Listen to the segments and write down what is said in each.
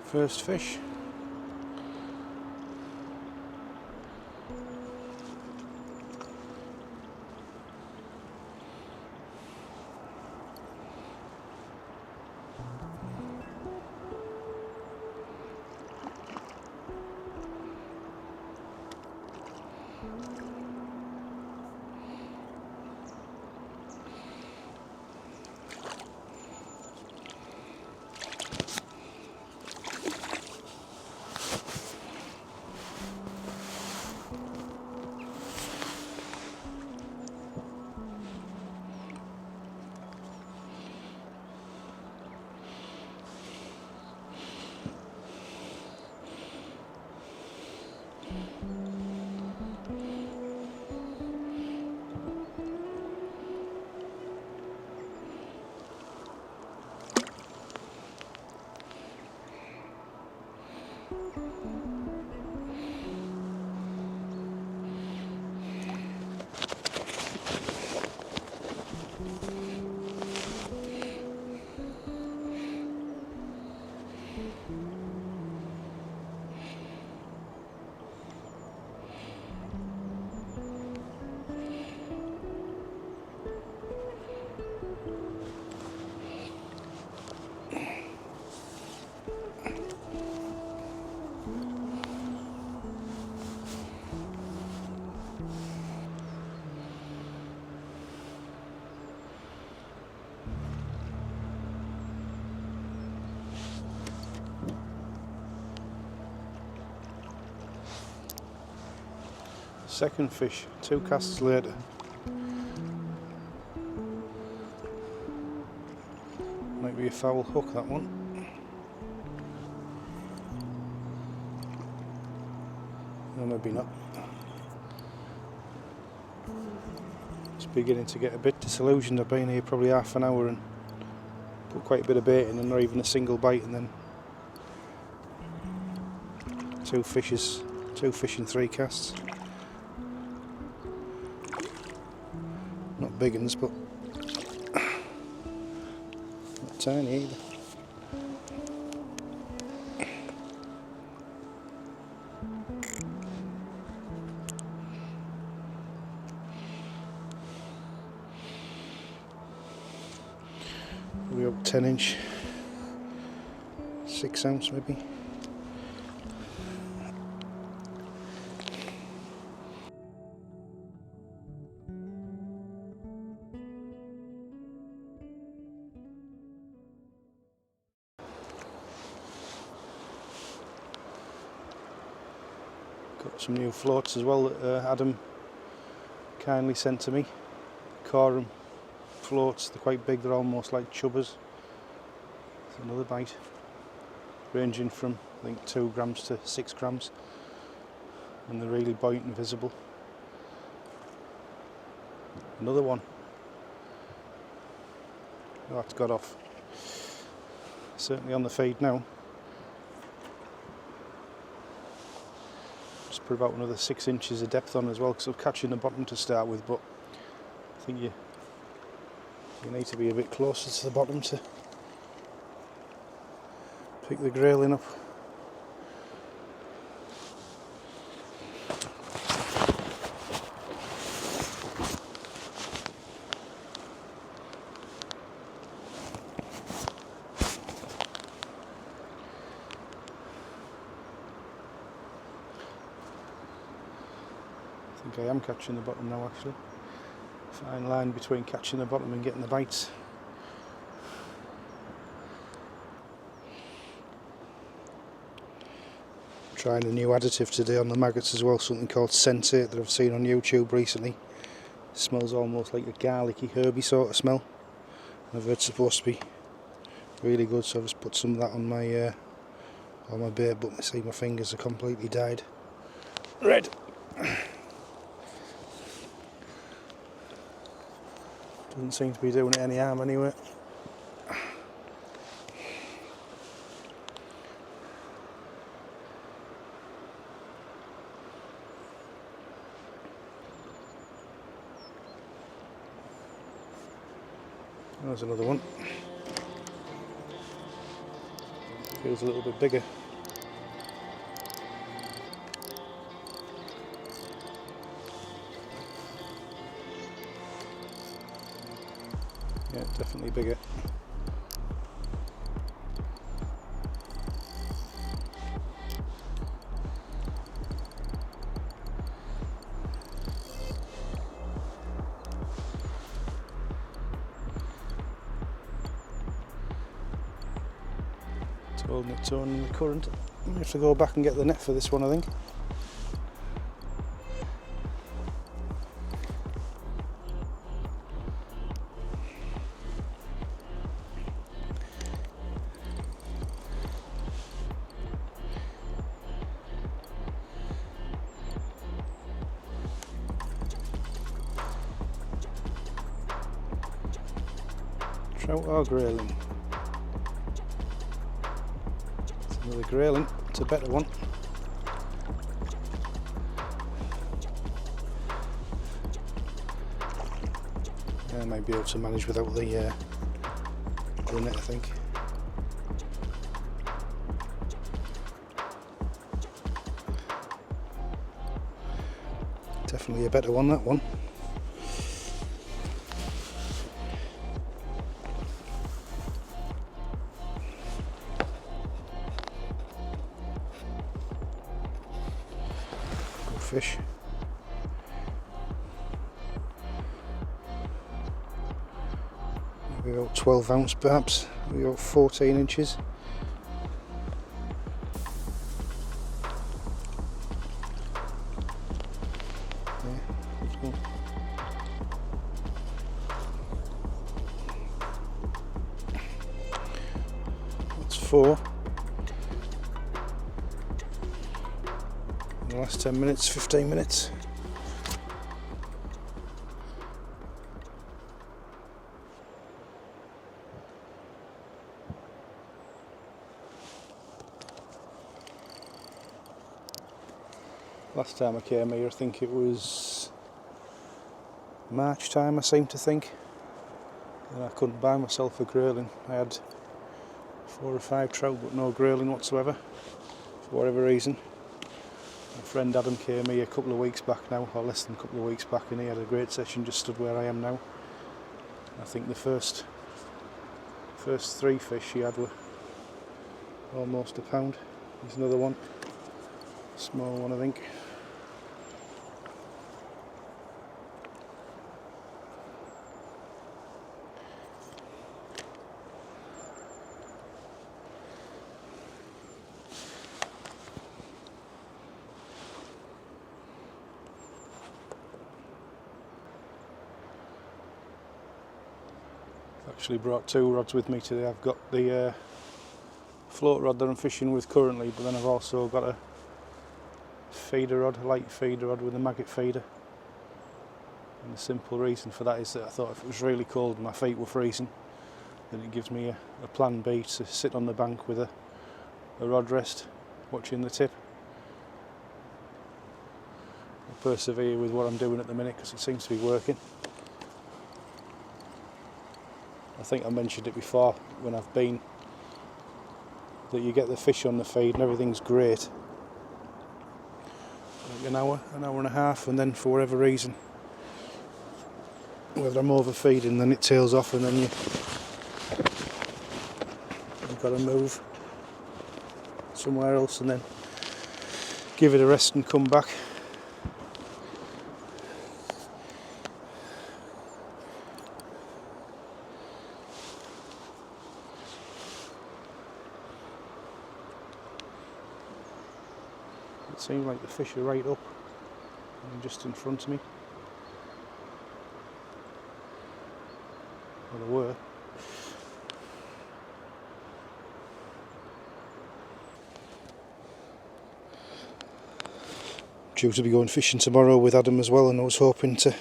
First fish. Second fish, 2 casts later. Might be a foul hook, that one. No, maybe not. It's beginning to get a bit disillusioned. I've been here probably half an hour and put quite a bit of bait in and not even a single bite, and then 2 fish in 3 casts. Not big uns, but not tiny either. We're up 10-inch, 6 ounce maybe. Got some new floats as well that Adam kindly sent to me. Corum floats, they're quite big, they're almost like chubbers. It's another bite, ranging from I think 2 grams to 6 grams, and they're really buoyant and visible. Another one. Oh, that's got off. Certainly on the feed now. Just put about another 6 inches of depth on as well, because I'm catching the bottom to start with, but I think you need to be a bit closer to the bottom to pick the grayling up. I think I am catching the bottom now, actually. Fine line between catching the bottom and getting the bites. Trying a new additive today on the maggots as well, something called Sensate that I've seen on YouTube recently. It smells almost like a garlicky, herby sort of smell. I've heard it's supposed to be really good, so I've just put some of that on my bait, but I see my fingers are completely dyed red. Doesn't seem to be doing it any harm anyway. There's another one. Feels a little bit bigger. Yeah, definitely bigger. It's holding its own in the current. We have to go back and get the net for this one, I think. Trout or grayling? It's another grayling, it's a better one. I might be able to manage without the net, I think. Definitely a better one, that one. Good fish. Maybe about 12 ounce perhaps, maybe about 14 inches. That's 4. In the last 10 minutes, 15 minutes. Last time I came here, I think it was March time, I seem to think, and I couldn't buy myself a grayling. I had 4 or 5 trout but no grayling whatsoever, for whatever reason. My friend Adam came here a couple of weeks back now, or less than a couple of weeks back, and he had a great session, just stood where I am now. I think the first 3 fish he had were almost a pound. There's another one, small one I think. Actually brought 2 rods with me today. I've got the float rod that I'm fishing with currently, but then I've also got a feeder rod, a light feeder rod with a maggot feeder. And the simple reason for that is that I thought if it was really cold and my feet were freezing, then it gives me a plan B to sit on the bank with a rod rest, watching the tip. I'll persevere with what I'm doing at the minute because it seems to be working. I think I mentioned it before when I've been, that you get the fish on the feed and everything's great. Like an hour and a half, and then for whatever reason, whether I'm overfeeding, then it tails off, and then you've got to move somewhere else and then give it a rest and come back. It seems like the fish are right up and just in front of me. Well, they were. Due to be going fishing tomorrow with Adam as well, and I was hoping to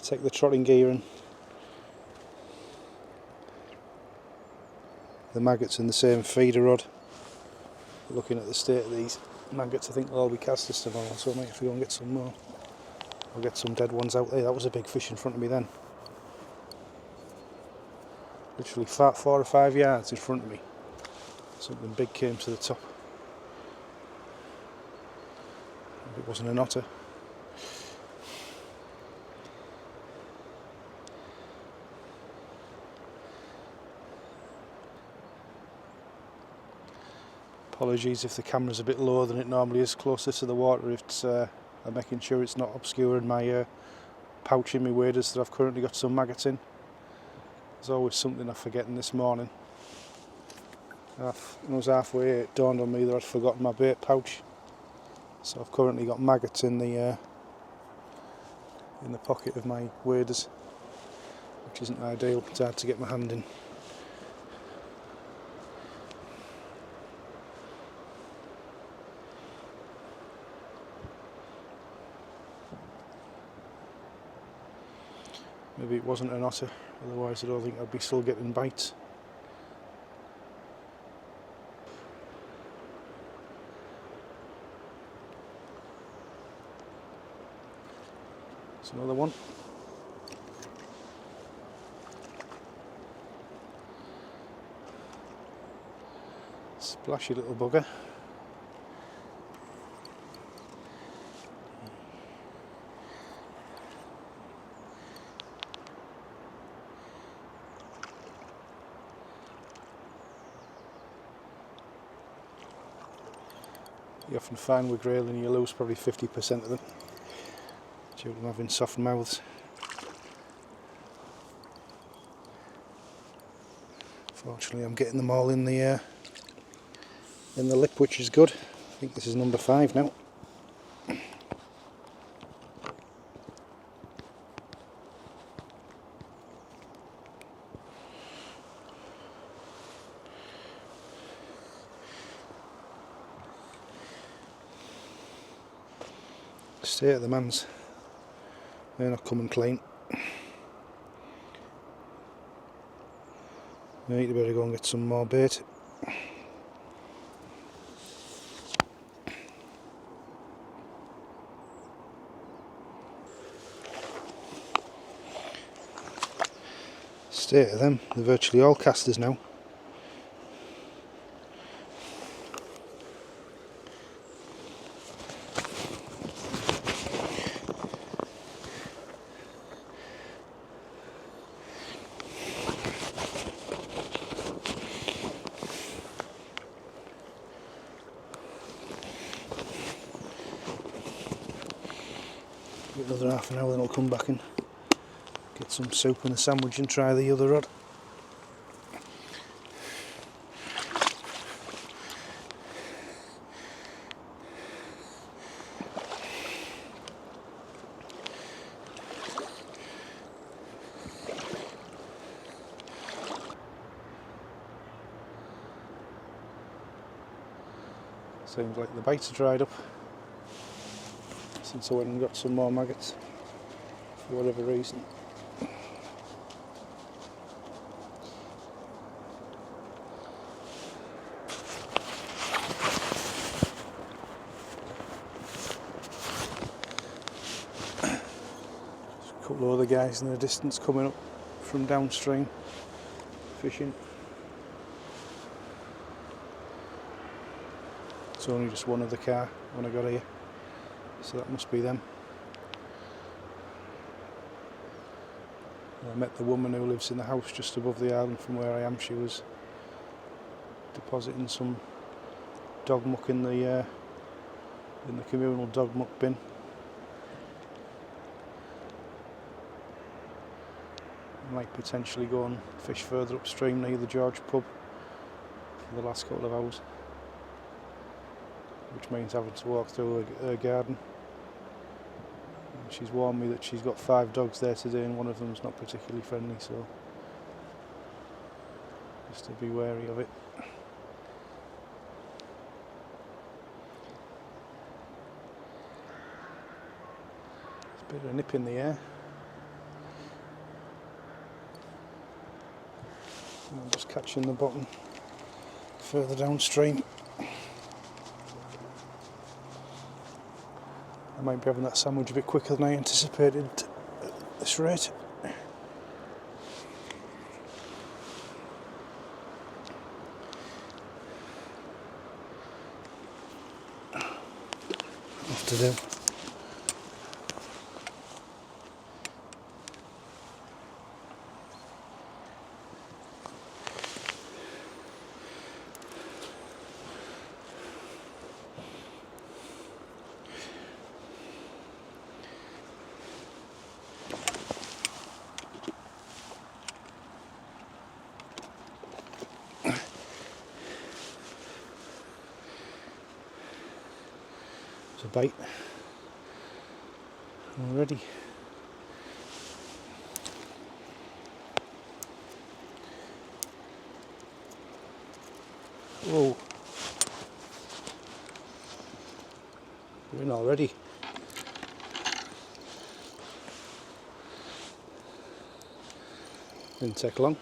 take the trotting gear and the maggots in the same feeder rod. Looking at the state of these maggots, I think they'll all be casters tomorrow, so I might have to go and get some more. I'll get some dead ones out there. That was a big fish in front of me then. Literally 4 or 5 yards in front of me. Something big came to the top. It wasn't an otter. Apologies if the camera's a bit lower than it normally is, closer to the water. I'm making sure it's not obscuring my pouch in my waders that I've currently got some maggots in. There's always something I'm forgetting this morning. When I was halfway, it dawned on me that I'd forgotten my bait pouch. So I've currently got maggots in the pocket of my waders, which isn't ideal. It's hard to get my hand in. Maybe it wasn't an otter, otherwise I don't think I'd be still getting bites. It's another one. Splashy little bugger. You often find with grayling you lose probably 50% of them due to them having soft mouths. Fortunately I'm getting them all in the lip, which is good. I think this is number 5 now. Stay at the mans, they're not coming clean. I need to better go and get some more bait. Stay at them, they're virtually all casters now. Another half an hour, then I'll come back and get some soup and a sandwich and try the other rod. Seems like the bites are dried up since I went and got some more maggots for whatever reason. There's a couple of other guys in the distance coming up from downstream fishing. It's only just one other car when I got here, so that must be them. I met the woman who lives in the house just above the island from where I am. She was depositing some dog muck in the communal dog muck bin. I might potentially go and fish further upstream near the George pub for the last couple of hours, which means having to walk through her garden. She's warned me that she's got 5 dogs there today and one of them's not particularly friendly, so just to be wary of it. There's a bit of a nip in the air. I'm just catching the bottom further downstream. I might be having that sandwich a bit quicker than I anticipated at this rate. to do. It's a bite already. Whoa, we're in already. Didn't take long.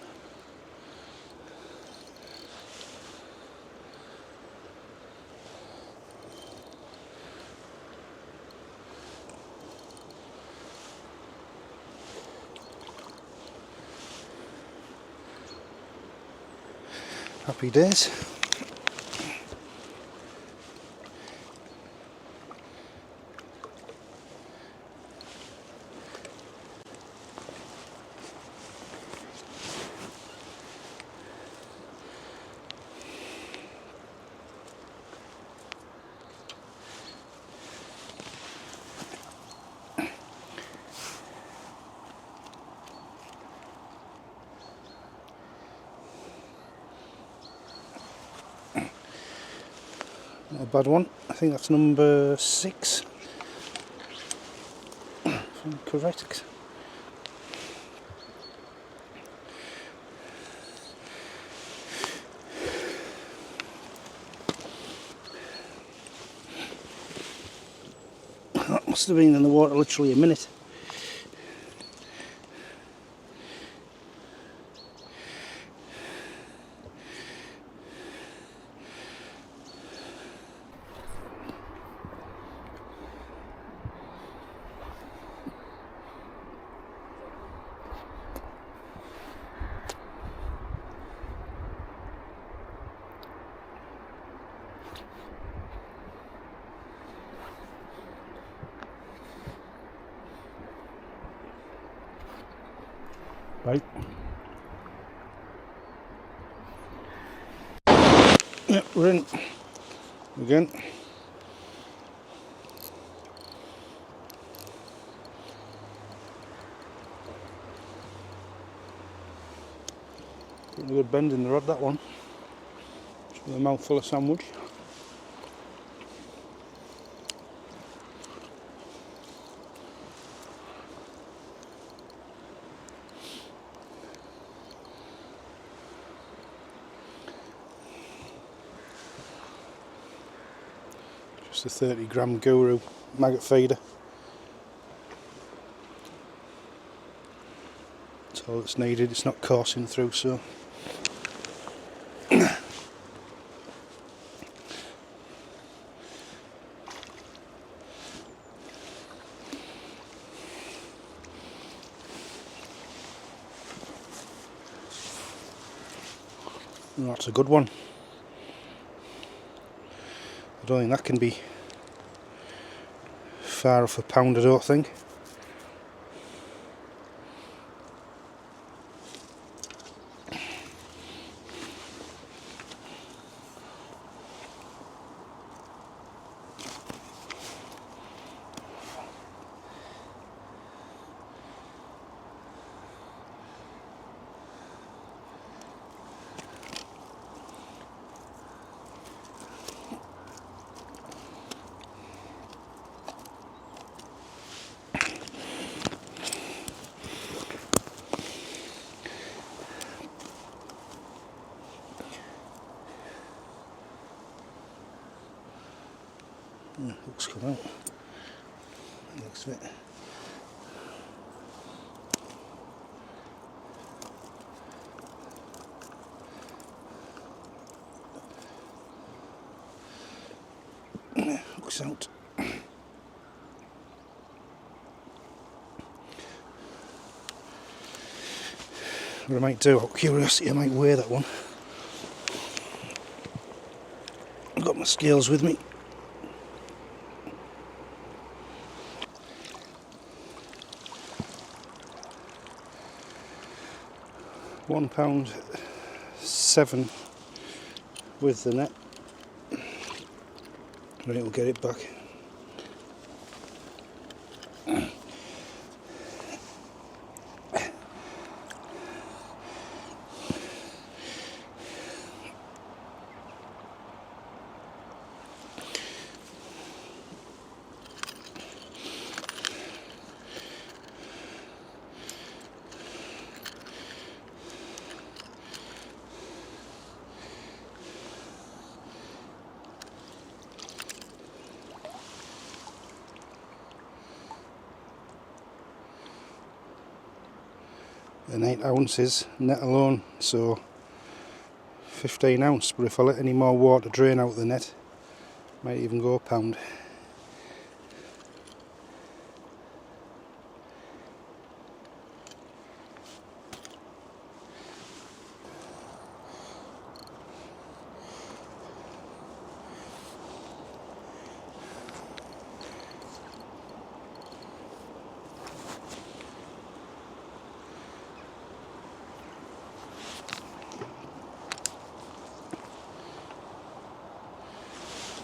Happy days. Not a bad one. I think that's number 6, if I'm correct. That must have been in the water literally a minute. Right. Yep, we're in again. Putting a good bend in the rod, that one. Just with a mouthful of sandwich. Just a 30-gram Guru maggot feeder. That's all that's needed. It's not coursing through, so that's a good one. I don't think that can be far off a pound, I don't think. Hooks come out. Looks of it. Hooks out. What I might do, out of curiosity, I might weigh that one. I've got my scales with me. £1.07 with the net. Right, we'll get it back. And 8 ounces net alone, so 15 ounce, but if I let any more water drain out the net, might even go a pound.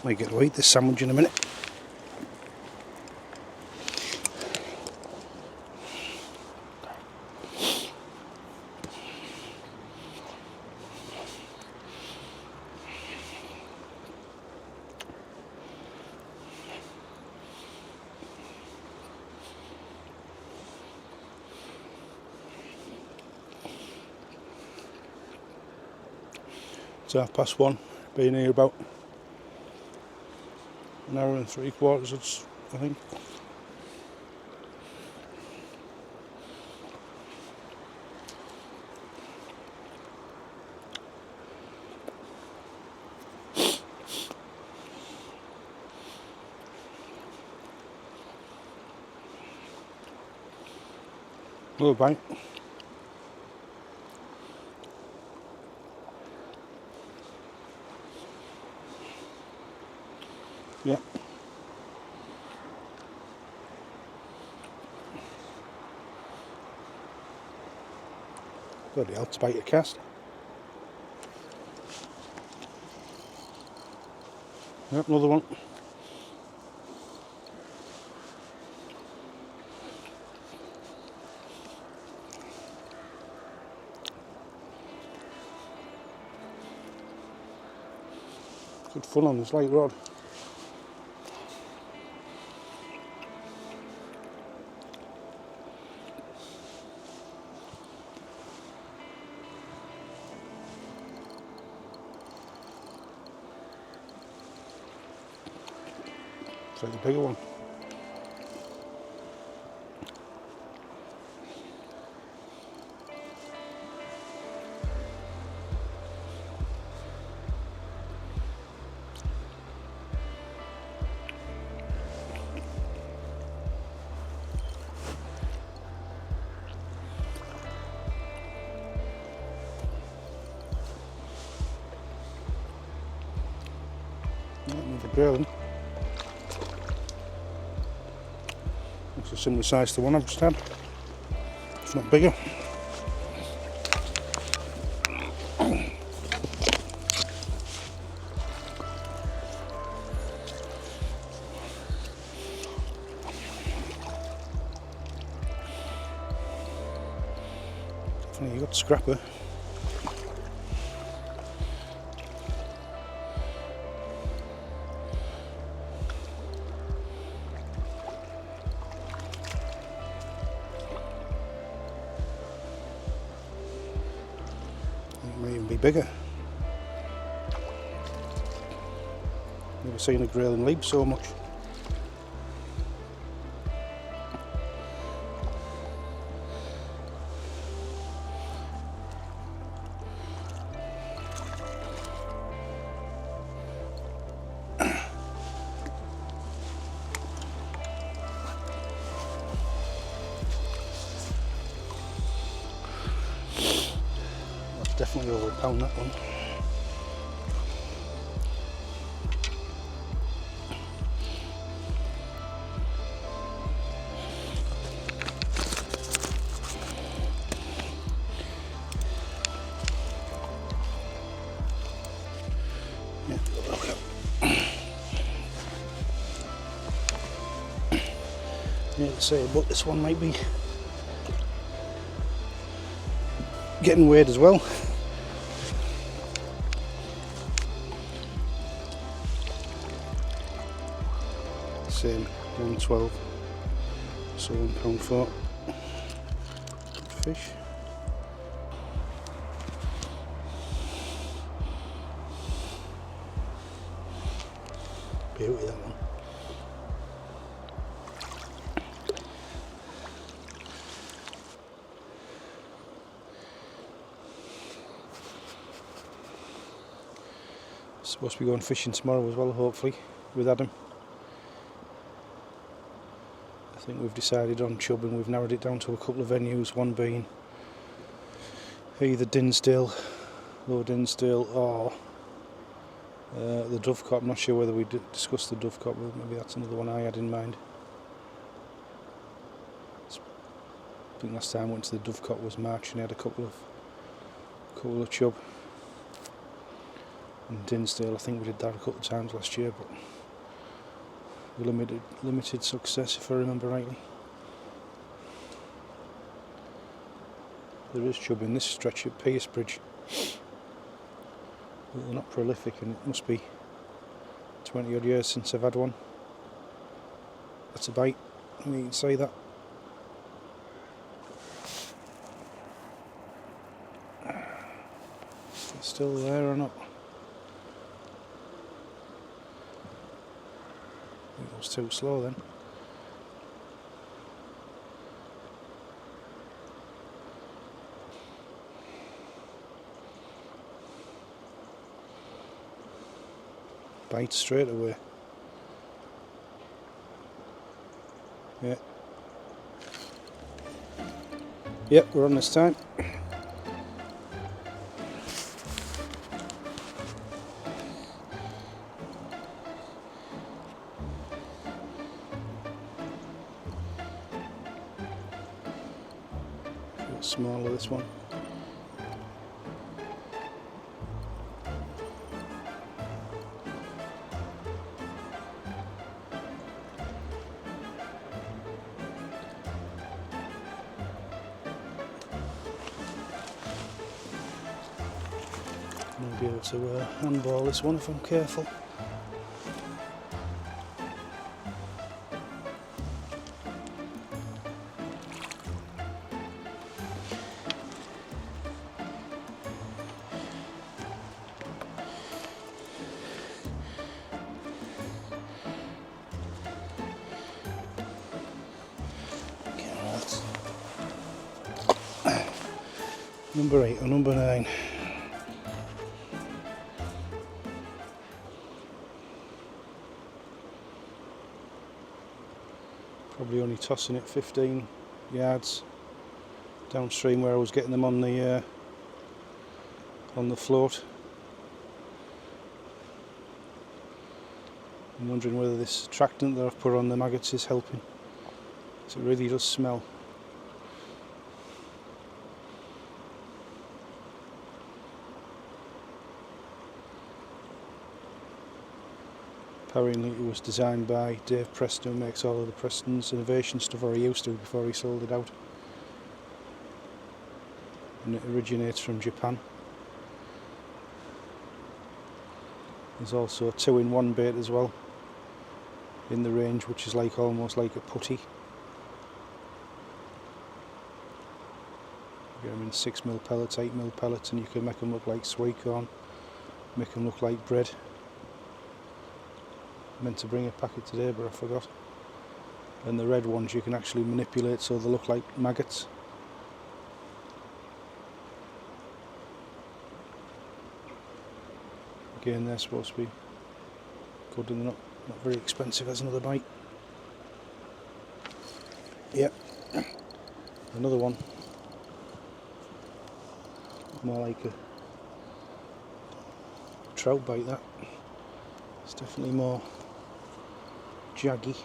Might get to eat this sandwich in a minute. It's 1:30. Been here about an hour and 3/4, it's, I think. Another bite. Yeah. Bloody hell, it's a bite of cast. Yep, another one. Good fun on this light rod. It's like the bigger one. Another grayling. It's a similar size to the one I've just had. It's not bigger. Funny, you got scrapper. Might even be bigger. Never seen a grayling leap so much. Definitely over a pound, that one. Yeah, to say, but this one might be getting weighed as well. Same, 112, so £1 for fish. Beauty, that one. Supposed to be going fishing tomorrow as well, hopefully, with Adam. I think we've decided on chub and we've narrowed it down to a couple of venues, one being either Dinsdale, Lower Dinsdale, or the Dovecot. I'm not sure whether we discussed the Dovecot, but maybe that's another one I had in mind. I think last time I went to the Dovecot was March and I had a couple of chub. And Dinsdale, I think we did that a couple of times last year, but with limited success, if I remember rightly. There is chub in this stretch at Piercebridge, but they're not prolific, and it must be 20 odd years since I've had one. That's a bite, I mean, you can say that. Is it still there or not? I think it was too slow then. Bite straight away. Yeah. Yep, we're on this time. A bit smaller, this one. I'll be able to handball this one if I'm careful. Number 8 or number 9. Probably only tossing it 15 yards downstream where I was getting them on the float. I'm wondering whether this attractant that I've put on the maggots is helping, because it really does smell. Apparently it was designed by Dave Preston, who makes all of the Preston's innovation stuff, or he used to before he sold it out. And it originates from Japan. There's also a 2-in-1 bait as well in the range, which is like almost like a putty. You get them in 6mm pellets, 8mm pellets, and you can make them look like sweet corn, make them look like bread. Meant to bring a packet today, but I forgot. And the red ones you can actually manipulate so they look like maggots. Again, they're supposed to be good and they're not very expensive. As another bite. Yep, another one. More like a trout bite, that. It's definitely more jaggy.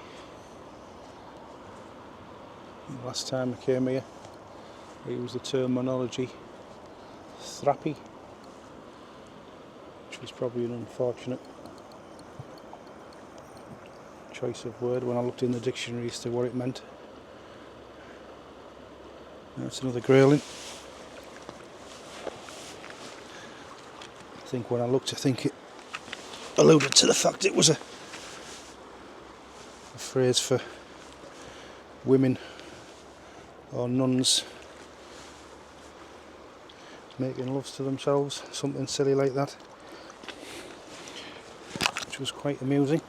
Last time I came here, I used the terminology thrappy, which was probably an unfortunate choice of word when I looked in the dictionary as to what it meant. That's another grayling. I think when I looked, I think it alluded to the fact it was a phrase for women or nuns making loves to themselves, something silly like that, which was quite amusing.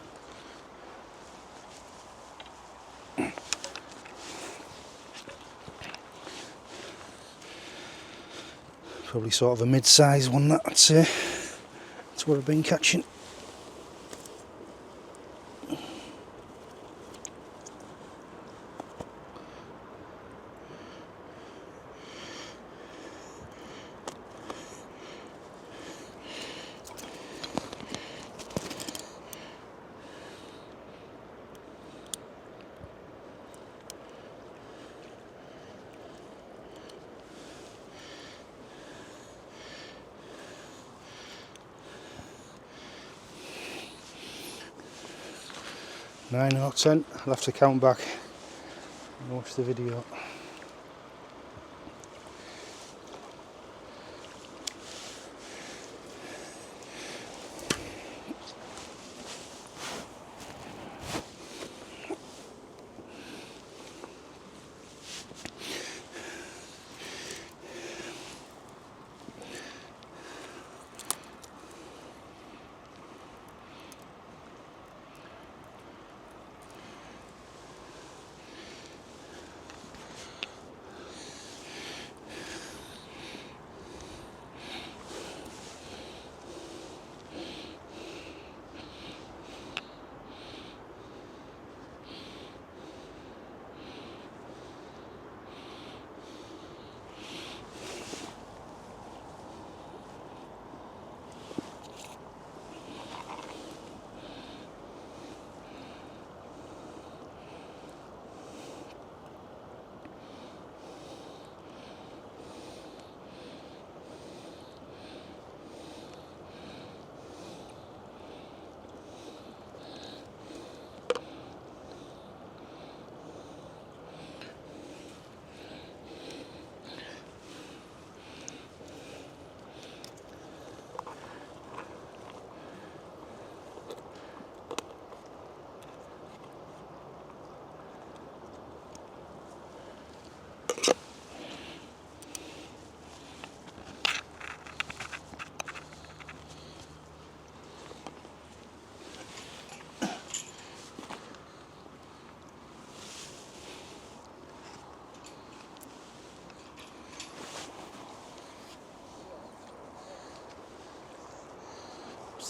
Probably sort of a mid-size one, that I'd say. That's what I've been catching. Nine or 10, I'll have to count back and watch the video.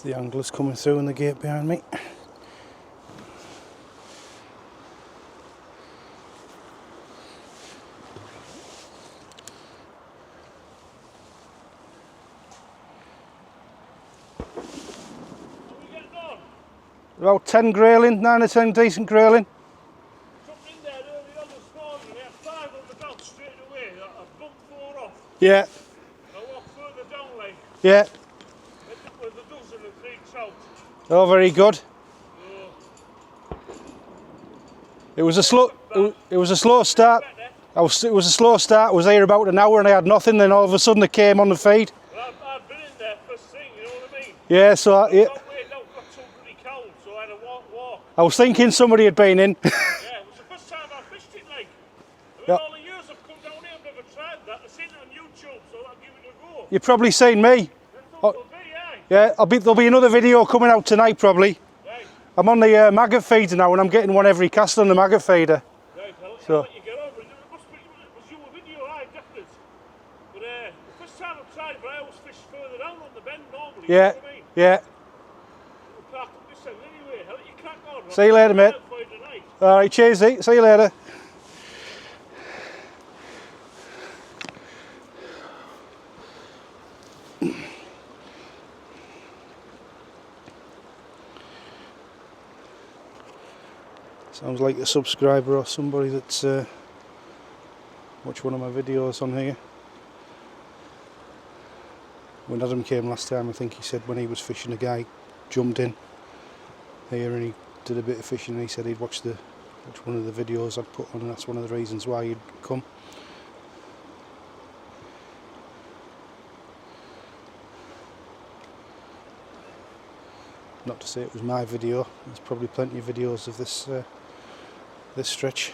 The anglers coming through in the gate behind me. About 10 grayling, 9 or 10 decent grayling. Jumped in there early on this morning, we had 5 on the dog straight away. I bumped 4 off. Yeah. I walked further down like. Yeah. With a dozen and 3 trout. Oh, very good. It was a slow. It was a slow start. It was a slow start. I was there about an hour and I had nothing. Then all of a sudden it came on the feed. Well, I'd been in there first thing, you know what I mean? Yeah. So yeah. Got so pretty cold, so I had to walk. I was thinking somebody had been in. Yeah, it was the first time I fished it. Like, I mean, all the years I've come down here, I've never tried that. I've seen it on YouTube, so I'll give it a go. You've probably seen me. Yeah. There'll be another video coming out tonight probably. Right. I'm on the maggot feeder now and I'm getting one every cast on the maggot feeder. Right, So. I'll let you get over it. It was you a video, aye, definitely. But the first time I've tried it, but I always fish further down on the bend normally. Yeah, you know what I mean? yeah. We'll park up this end anyway. I'll let you crack on. See you later, mate. Alright, cheers, see you later. Sounds like a subscriber or somebody that's watched one of my videos on here. When Adam came last time, I think he said when he was fishing, a guy jumped in here and he did a bit of fishing and he said he'd watched one of the videos I'd put on and that's one of the reasons why he'd come. Not to say it was my video, there's probably plenty of videos of this this stretch.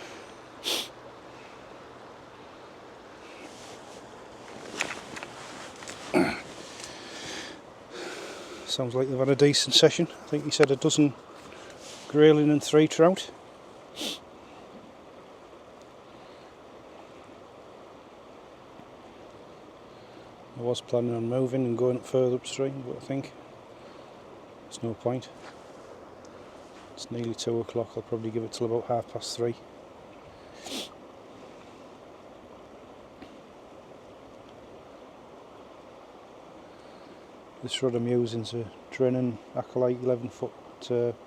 Sounds like they've had a decent session. I think he said a dozen grayling and 3 trout. I was planning on moving and going up further upstream, but I think there's no point. It's nearly 2 o'clock, I'll probably give it till about 3:30. This rod I'm using is a Drennan Acolyte 11-foot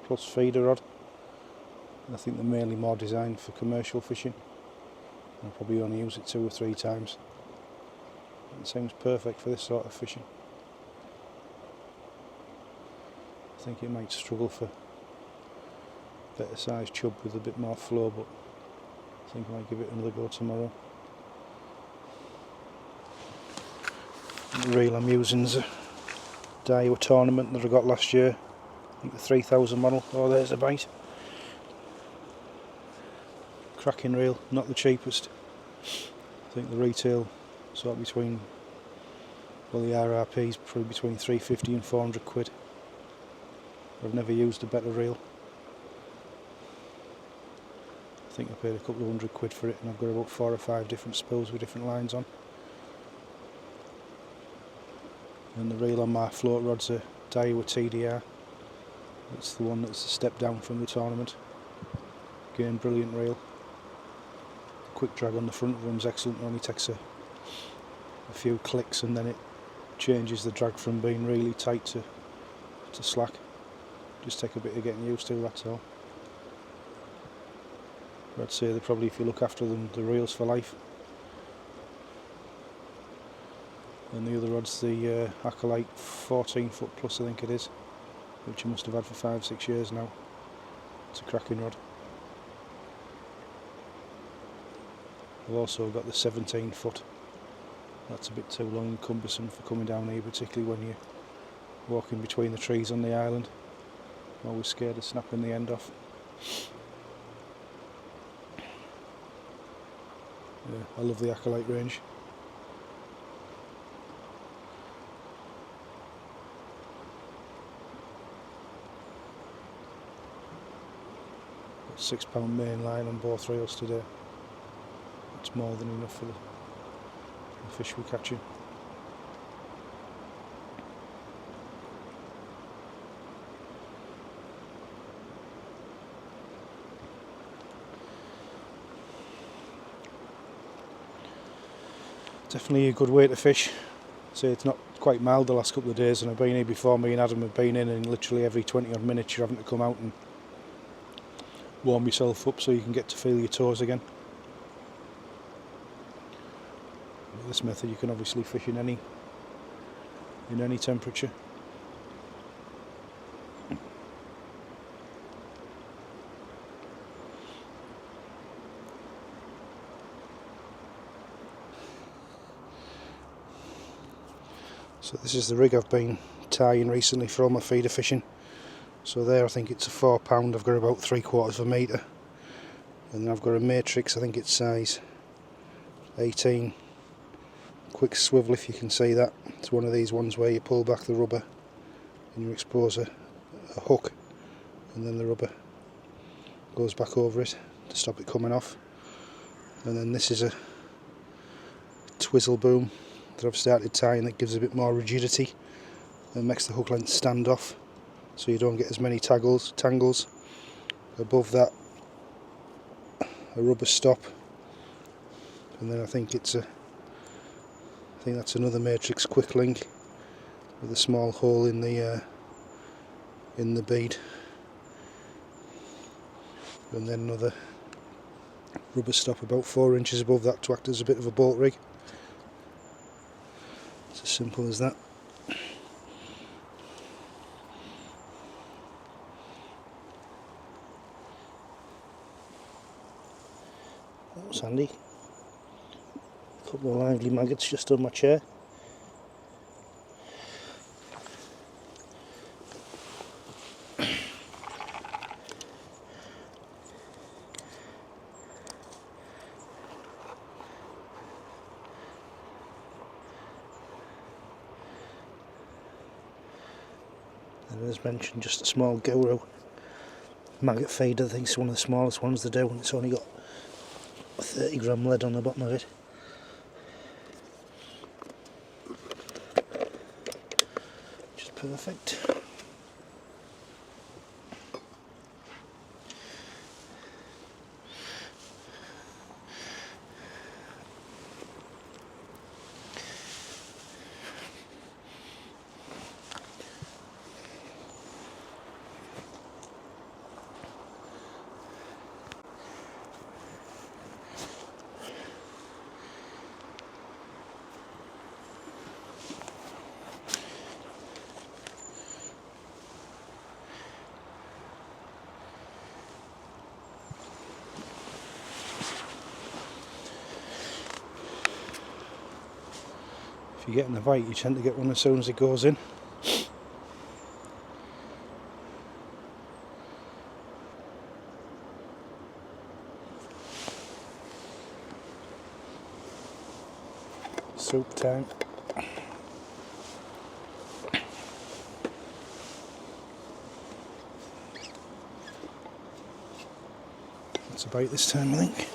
plus feeder rod. I think they're mainly more designed for commercial fishing. I'll probably only use it 2 or 3 times. It seems perfect for this sort of fishing. I think it might struggle for better sized chub with a bit more flow, but I think I might give it another go tomorrow. The reel I'm using is a Daiwa tournament that I got last year. I think the 3000 model. Oh, there's a bite. Cracking reel, not the cheapest. I think the retail sort of between, well, the RRP is probably between 350 and 400 quid. I've never used a better reel. I think I paid a couple of £100 for it, and I've got about 4 or 5 different spools with different lines on. And the reel on my float rod's a Daiwa TDR. It's the one that's a step down from the tournament. Again, brilliant reel. Quick drag on the front of them's excellent. It only takes a few clicks and then it changes the drag from being really tight to slack. Just take a bit of getting used to, that's all. I'd say they're probably, if you look after them, the reels for life. And the other rod's the Acolyte 14-foot plus, I think it is, which I must have had for 5-6 years now. It's a cracking rod. I've also got the 17-foot. That's a bit too long and cumbersome for coming down here, particularly when you're walking between the trees on the island. I'm always scared of snapping the end off. Yeah, I love the Acolyte range. Got £6 main line on both reels today. It's more than enough for the fish we're catching. Definitely a good way to fish. So it's not quite mild the last couple of days, and I've been here before. Me and Adam have been in, and literally every 20 odd minutes you're having to come out and warm yourself up so you can get to feel your toes again. With this method you can obviously fish in any temperature. So this is the rig I've been tying recently for all my feeder fishing. So there I think it's a £4, I've got about 3/4 of a metre. And then I've got a matrix, I think it's size 18. Quick swivel, if you can see that. It's one of these ones where you pull back the rubber and you expose a hook, and then the rubber goes back over it to stop it coming off. And then this is a twizzle boom that I've started tying that gives a bit more rigidity and makes the hook length stand off, so you don't get as many tangles. Above that, a rubber stop, and then I think that's another matrix quick link with a small hole in the bead, and then another rubber stop about 4 inches above that to act as a bit of a bolt rig. It's as simple as that. That was handy. A couple of lively maggots just on my chair. as mentioned, just a small guru maggot feeder. I think it's one of the smallest ones they do, and it's only got 30 gram lead on the bottom of it. Which is perfect. If you get in the bite, you tend to get one as soon as it goes in. Soup time. That's a bite this time, I think.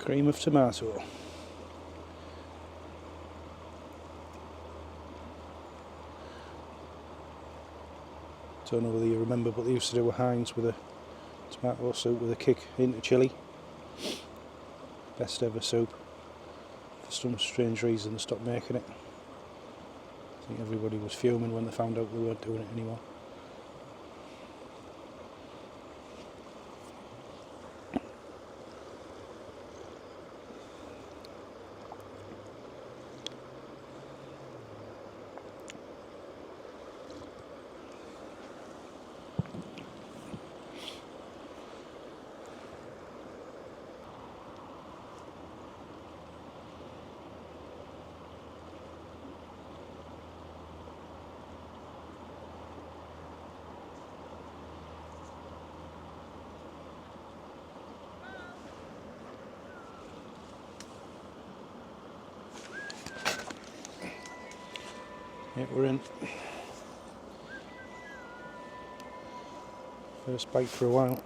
Cream of tomato. Don't know whether you remember, but they used to do a Heinz with a tomato soup with a kick into chilli. Best ever soup. For some strange reason they stopped making it. I think everybody was fuming when they found out they weren't doing it anymore. Yeah, we're in. First bite for a while.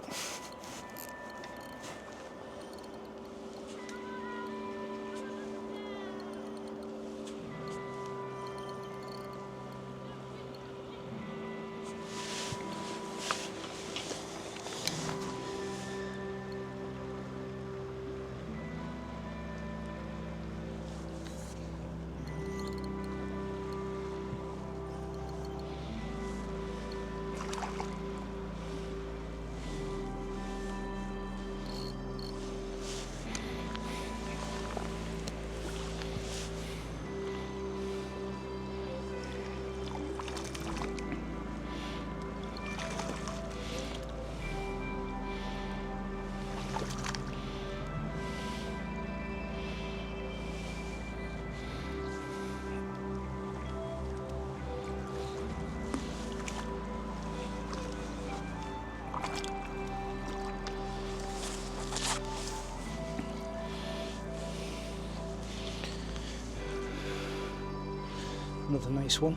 Another nice one.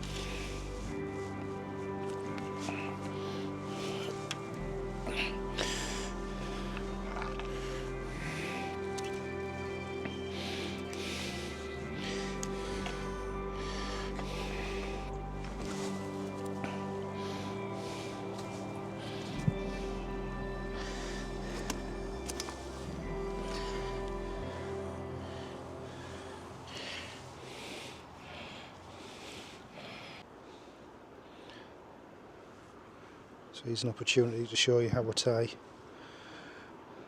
So here's an opportunity to show you how I tie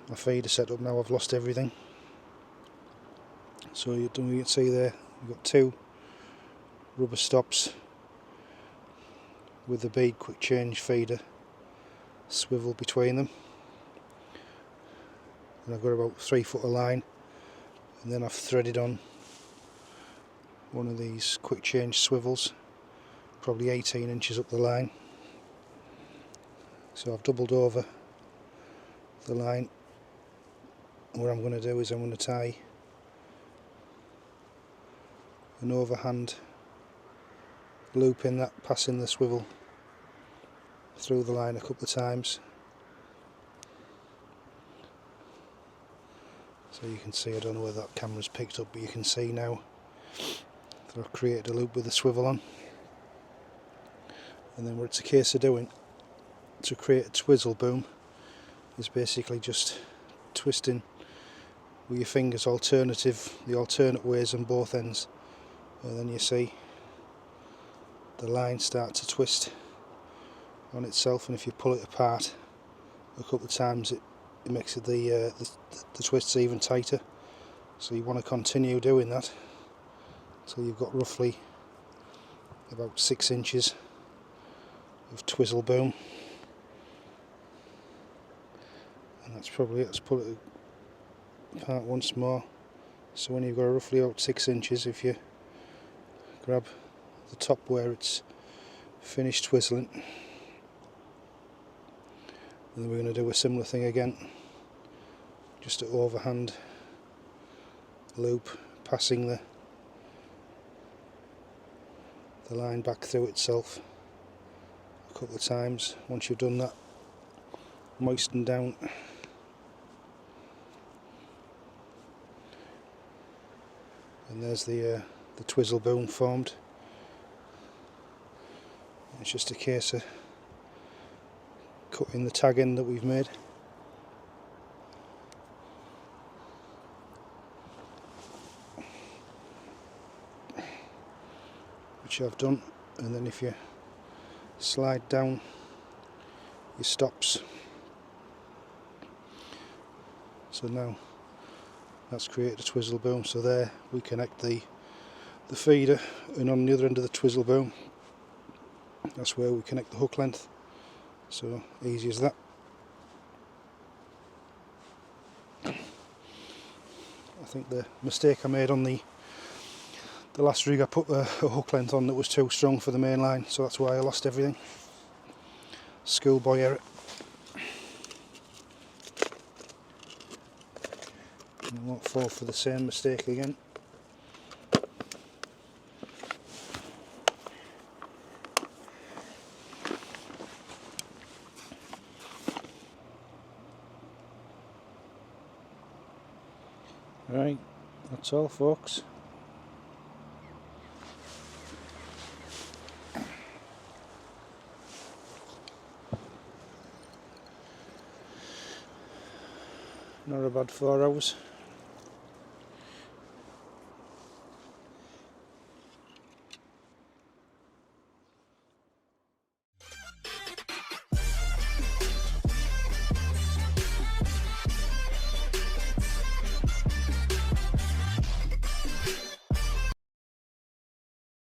my feeder set up now, I've lost everything. So you can see there, you've got 2 rubber stops with the bead quick change feeder swivel between them, and I've got about 3 foot of line, and then I've threaded on one of these quick change swivels, probably 18 inches up the line. So I've doubled over the line. What I'm going to do is I'm going to tie an overhand loop in that, passing the swivel through the line a couple of times. So you can see, I don't know whether that camera's picked up, but you can see now that I've created a loop with the swivel on. And then what it's a case of doing to create a twizzle boom is basically just twisting with your fingers the alternate ways on both ends, and then you see the line start to twist on itself, and if you pull it apart a couple of times it makes it the twists even tighter. So you want to continue doing that until you've got roughly about 6 inches of twizzle boom. And that's probably it. Let's pull it apart once more. So when you've got roughly about 6 inches, if you grab the top where it's finished twizzling, and then we're going to do a similar thing again, just an overhand loop passing the line back through itself a couple of times. Once you've done that, moisten down and there's the twizzle boom formed. It's just a case of cutting the tag end that we've made. Which I've done, and then if you slide down your stops, so now that's created a twizzle boom. So there we connect the feeder, and on the other end of the twizzle boom, that's where we connect the hook length. So easy as that. I think the mistake I made on the last rig, I put a hook length on that was too strong for the main line, so that's why I lost everything. Schoolboy error. And I won't fall for the same mistake again. Right, that's all folks. Not a bad 4 hours.